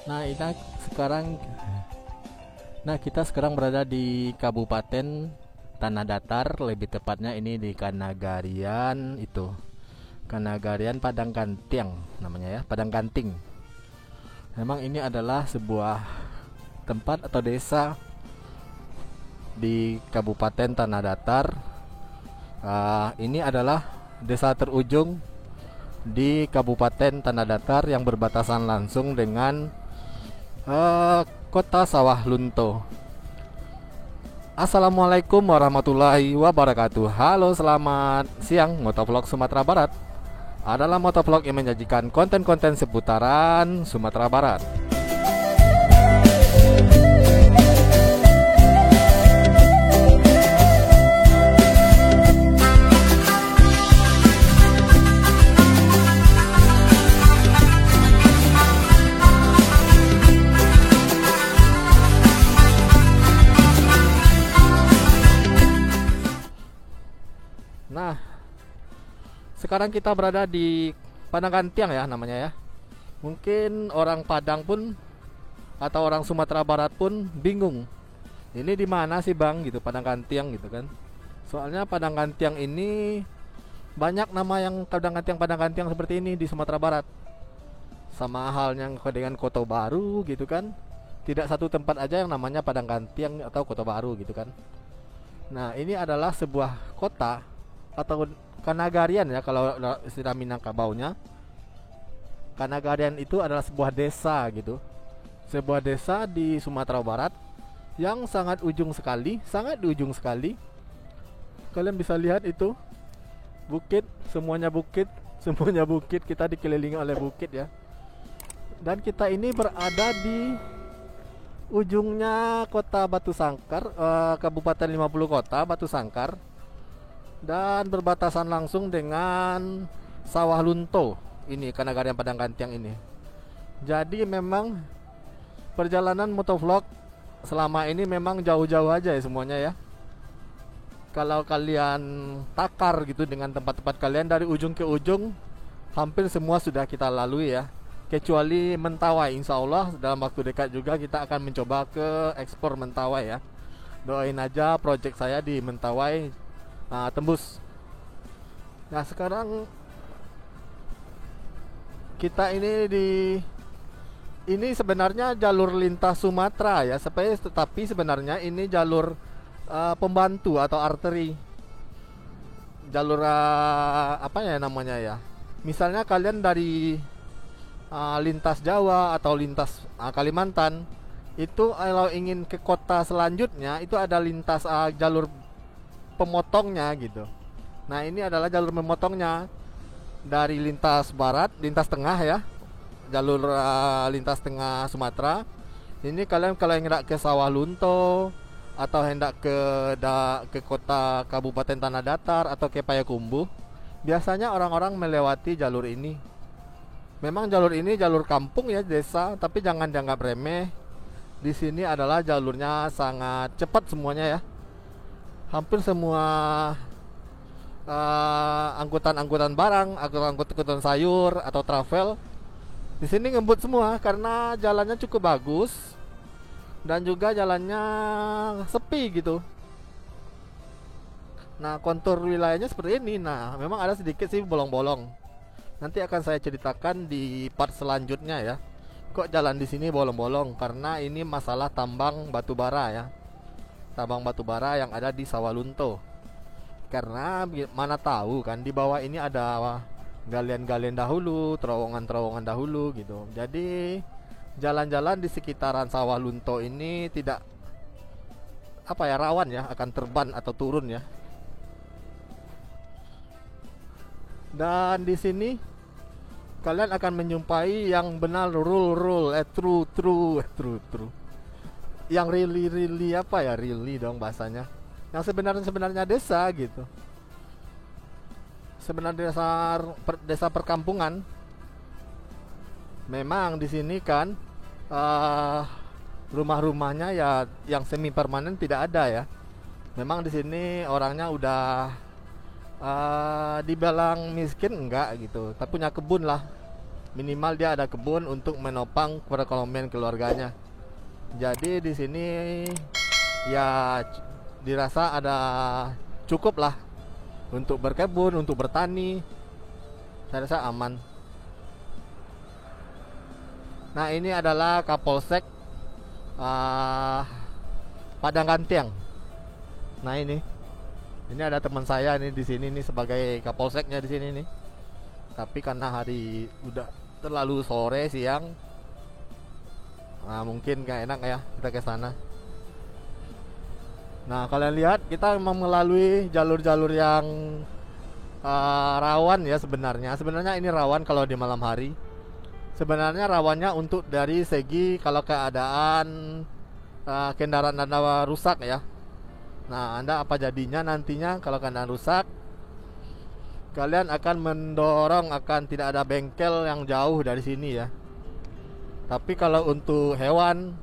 Nah, kita sekarang berada di Kabupaten Tanah Datar, lebih tepatnya ini di Kanagarian itu. Kanagarian Padang Gantiang namanya ya, Padang Ganting. Memang ini adalah sebuah tempat atau desa di Kabupaten Tanah Datar. Ini adalah desa terujung di Kabupaten Tanah Datar yang berbatasan langsung dengan Kota Sawah Lunto. Assalamualaikum warahmatullahi wabarakatuh. Halo, selamat siang. Motovlog Sumatera Barat adalah motovlog yang menyajikan konten-konten seputaran Sumatera Barat. Nah, sekarang kita berada di Padang Gantiang ya namanya ya. Mungkin orang Padang pun atau orang Sumatera Barat pun bingung. Ini di mana sih Bang gitu, Padang Gantiang gitu kan. Soalnya Padang Gantiang ini banyak nama yang Padang Gantiang seperti ini di Sumatera Barat. Sama halnya dengan Kota Baru gitu kan. Tidak satu tempat aja yang namanya Padang Gantiang atau Kota Baru gitu kan. Nah, ini adalah sebuah kota atau Kanagarian ya kalau istilah Minangkabaunya. Kanagarian itu adalah sebuah desa gitu. Sebuah desa di Sumatera Barat yang sangat ujung sekali, sangat di ujung sekali. Kalian bisa lihat itu bukit, semuanya bukit, semuanya bukit. Kita dikelilingi oleh bukit ya. Dan kita ini berada di ujungnya Kota Batu Sangkar, Kabupaten 50 Kota Batu Sangkar, dan berbatasan langsung dengan Sawah Lunto. Ini Kanagarian Padang Gantiang ini. Jadi memang perjalanan motovlog selama ini memang jauh-jauh aja ya semuanya ya. Kalau kalian takar gitu dengan tempat-tempat kalian dari ujung ke ujung, hampir semua sudah kita lalui ya. Kecuali Mentawai, insya Allah dalam waktu dekat juga kita akan mencoba ke ekspor Mentawai ya. Doain aja project saya di Mentawai tembus. Nah, sekarang kita ini sebenarnya jalur lintas Sumatera ya, tapi sebenarnya ini jalur pembantu atau arteri. Jalur apa ya namanya ya? Misalnya kalian dari lintas Jawa atau lintas Kalimantan, itu kalau ingin ke kota selanjutnya itu ada lintas jalur pemotongnya gitu. Nah, ini adalah jalur memotongnya dari lintas barat, lintas tengah ya, jalur lintas tengah Sumatera. Ini kalian kalau hendak ke Sawah Lunto atau hendak ke kota Kabupaten Tanah Datar atau ke Payakumbuh, biasanya orang-orang melewati jalur ini. Memang jalur ini jalur kampung ya, desa, tapi jangan dianggap remeh. Di sini adalah jalurnya sangat cepat semuanya ya. Hampir semua angkutan barang, angkutan sayur atau travel di sini ngebut semua karena jalannya cukup bagus dan juga jalannya sepi gitu. Nah, kontur wilayahnya seperti ini. Nah, memang ada sedikit sih bolong-bolong. Nanti akan saya ceritakan di part selanjutnya ya. Kok jalan di sini bolong-bolong? Karena ini masalah tambang batu bara ya. Tambang batu bara yang ada di Sawah Lunto. Karena mana tahu kan di bawah ini ada galian-galian dahulu, terowongan-terowongan dahulu gitu. Jadi jalan-jalan di sekitaran Sawah Lunto ini tidak rawan ya akan terban atau turun ya. Dan di sini kalian akan menjumpai yang benar true. Yang really really dong bahasanya. Yang sebenarnya desa gitu. Sebenarnya desa perkampungan. Memang di sini kan rumah-rumahnya ya yang semi permanen tidak ada ya. Memang di sini orangnya udah dibilang miskin enggak gitu, tapi punya kebun lah. minimal dia ada kebun untuk menopang perekonomian keluarganya. Jadi di sini ya dirasa ada cukup lah untuk berkebun, untuk bertani. Saya rasa aman. Nah, ini adalah Kapolsek Padang Gantiang. Nah, ini ada teman saya nih di sini nih sebagai Kapolseknya di sini nih. Tapi karena hari udah terlalu sore siang, nah mungkin gak enak ya kita ke sana. Nah, kalian lihat kita memang melalui jalur-jalur yang rawan ya sebenarnya. Sebenarnya ini rawan kalau di malam hari. Sebenarnya rawannya untuk dari segi kalau keadaan kendaraan Anda rusak ya. Nah, Anda apa jadinya nantinya kalau kendaraan rusak? Kalian akan mendorong akan tidak ada bengkel yang jauh dari sini ya. Tapi kalau untuk hewan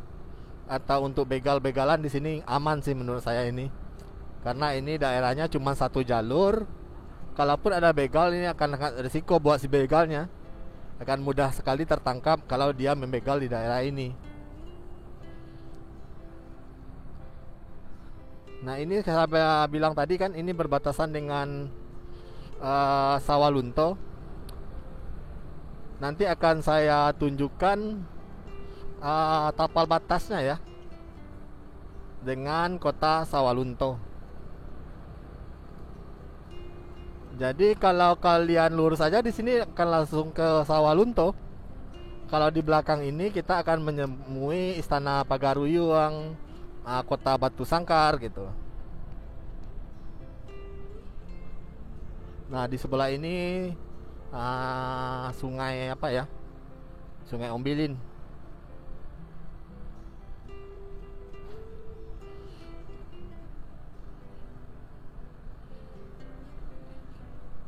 atau untuk begal-begalan di sini aman sih menurut saya ini. Karena ini daerahnya cuma satu jalur. Kalaupun ada begal, ini akan risiko buat si begalnya. Akan mudah sekali tertangkap kalau dia membegal di daerah ini. Nah, ini saya bilang tadi kan ini berbatasan dengan Sawalunto. Nanti akan saya tunjukkan tapal batasnya ya dengan kota Sawalunto. Jadi kalau kalian lurus aja di sini akan langsung ke Sawalunto. Kalau di belakang ini kita akan menemui Istana Pagaruyung, Kota Batu Sangkar gitu. Nah, di sebelah ini sungai apa ya? Sungai Ombilin.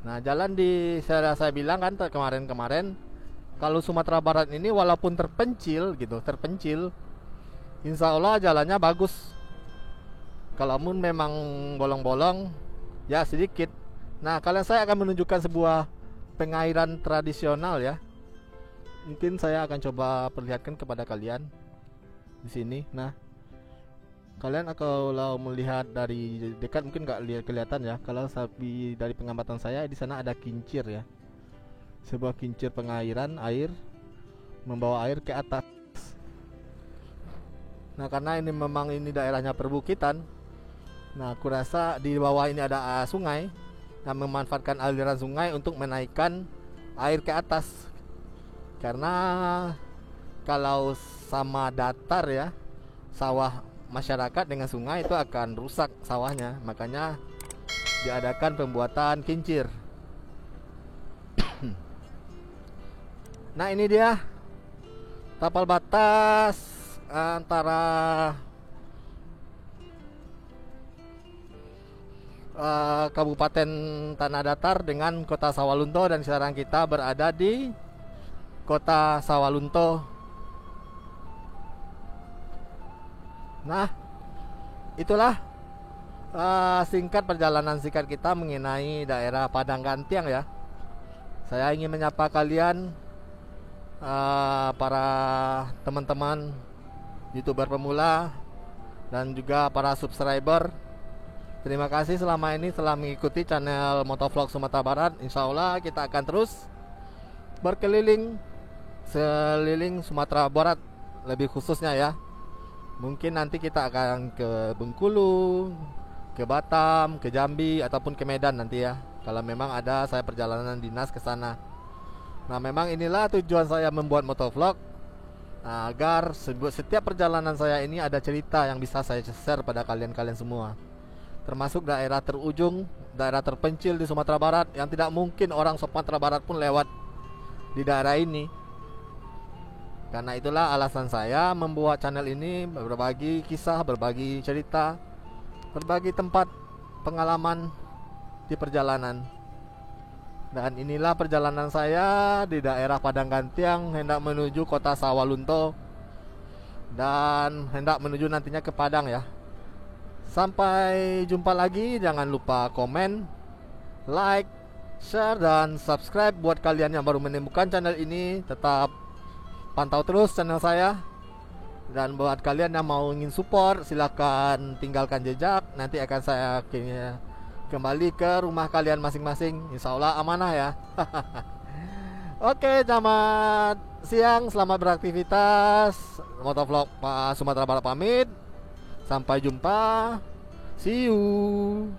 Nah, jalan di saya bilang kan kemarin kalau Sumatera Barat ini walaupun terpencil gitu, insya Allah jalannya bagus. Kalaupun memang bolong-bolong, ya sedikit. Nah, kalian saya akan menunjukkan sebuah pengairan tradisional ya. Mungkin saya akan coba perlihatkan kepada kalian di sini. Nah, kalian kalau melihat dari dekat mungkin nggak kelihatan ya. Kalau sapi dari pengamatan saya di sana ada kincir ya. Sebuah kincir pengairan air membawa air ke atas. Nah, karena ini memang ini daerahnya perbukitan. Nah, aku rasa di bawah ini ada sungai. Nah, memanfaatkan aliran sungai untuk menaikkan air ke atas. Karena kalau sama datar ya, sawah masyarakat dengan sungai itu akan rusak sawahnya. Makanya diadakan pembuatan kincir. Nah, ini dia tapal batas antara Kabupaten Tanah Datar dengan Kota Sawalunto, dan sekarang kita berada di Kota Sawalunto. Nah, itulah singkat perjalanan singkat kita mengenai daerah Padang Gantiang ya. Saya ingin menyapa kalian para teman-teman YouTuber pemula dan juga para subscriber. Terima kasih selama ini telah mengikuti channel Motovlog Sumatera Barat. Insya Allah kita akan terus berkeliling seliling Sumatera Barat, lebih khususnya ya. Mungkin nanti kita akan ke Bengkulu, ke Batam, ke Jambi, ataupun ke Medan nanti ya. Kalau memang ada saya perjalanan dinas ke sana. Nah, memang inilah tujuan saya membuat motovlog, agar setiap perjalanan saya ini ada cerita yang bisa saya share pada kalian-kalian semua. Termasuk daerah terujung, daerah terpencil di Sumatera Barat yang tidak mungkin orang Sumatera Barat pun lewat di daerah ini. Karena itulah alasan saya membuat channel ini, berbagi kisah, berbagi cerita, berbagi tempat pengalaman di perjalanan. Dan inilah perjalanan saya di daerah Padang Gantiang hendak menuju Kota Sawalunto dan hendak menuju nantinya ke Padang ya. Sampai jumpa lagi, jangan lupa komen, like, share, dan subscribe. Buat kalian yang baru menemukan channel ini, tetap pantau terus channel saya. Dan buat kalian yang mau ingin support, silahkan tinggalkan jejak. Nanti akan saya kembali ke rumah kalian masing-masing. Insya Allah amanah ya. Oke, selamat siang, selamat beraktivitas. Motovlog Pak Sumatera Barat pamit. Sampai jumpa. See you.